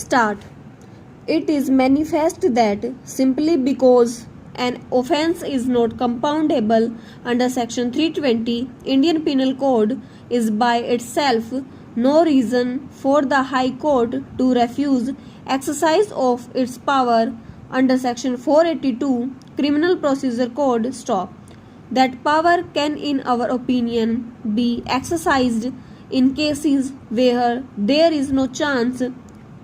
Start. It is manifest that simply because an offence is not compoundable under Section 320 Indian Penal Code is by itself no reason for the High Court to refuse exercise of its power under Section 482 Criminal Procedure Code. Stop. That power can, in our opinion, be exercised in cases where there is no chance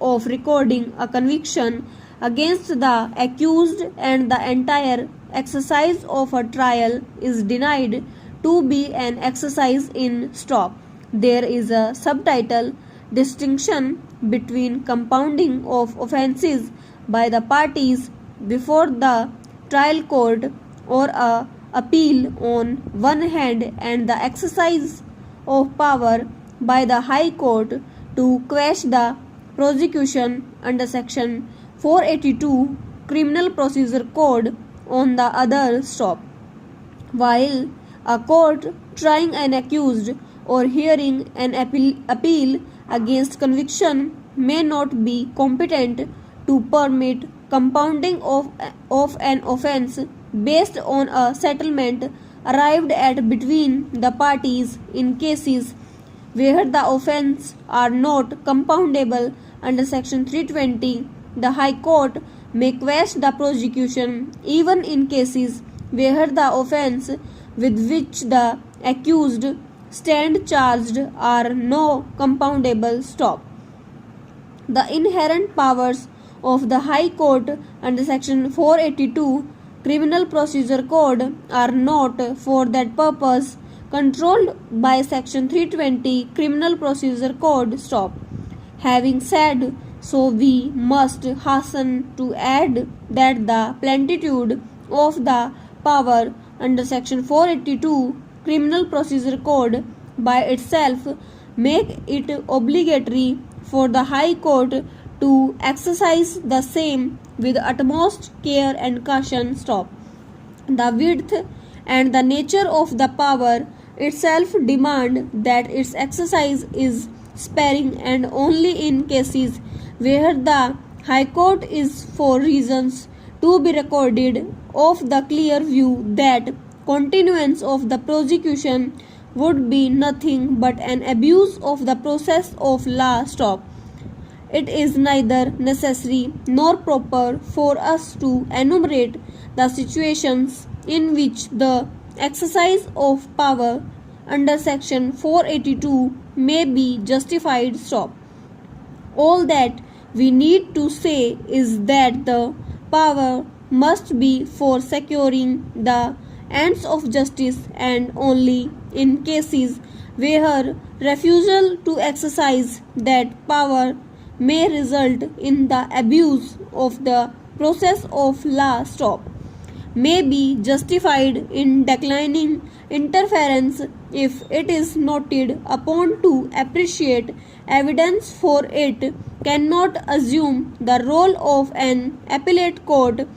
of recording a conviction against the accused and the entire exercise of a trial is denied to be an exercise in stop. There is a subtitle distinction between compounding of offences by the parties before the trial court or a appeal on one hand and the exercise of power by the High Court to quash the prosecution under Section 482 Criminal Procedure Code on the other. Stop. While a court trying an accused or hearing an appeal against conviction may not be competent to permit compounding of an offence based on a settlement arrived at between the parties in cases where the offence are not compoundable under Section 320, the High Court may quash the prosecution even in cases where the offence with which the accused stand charged are no compoundable. Stop. The inherent powers of the High Court under Section 482 Criminal Procedure Code are not for that purpose controlled by Section 320 Criminal Procedure Code. Stop. Having said so, we must hasten to add that the plenitude of the power under Section 482 Criminal Procedure Code by itself make it obligatory for the High Court to exercise the same with utmost care and caution. Stop. The width and the nature of the power itself demand that its exercise is sparing and only in cases where the High Court is for reasons to be recorded of the clear view that continuance of the prosecution would be nothing but an abuse of the process of law. Stop. It is neither necessary nor proper for us to enumerate the situations in which the exercise of power under Section 482 may be justified. Stop. All that we need to say is that the power must be for securing the ends of justice and only in cases where refusal to exercise that power may result in the abuse of the process of law. Stop. May be justified in declining interference if it is noted upon to appreciate evidence for it cannot assume the role of an appellate court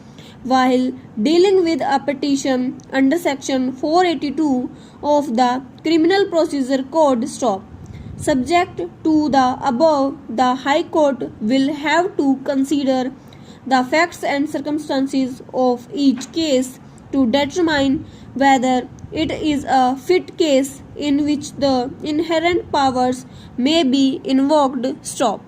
while dealing with a petition under Section 482 of the Criminal Procedure Code. Stop. Subject to the above, the High Court will have to consider the facts and circumstances of each case to determine whether it is a fit case in which the inherent powers may be invoked. Stop.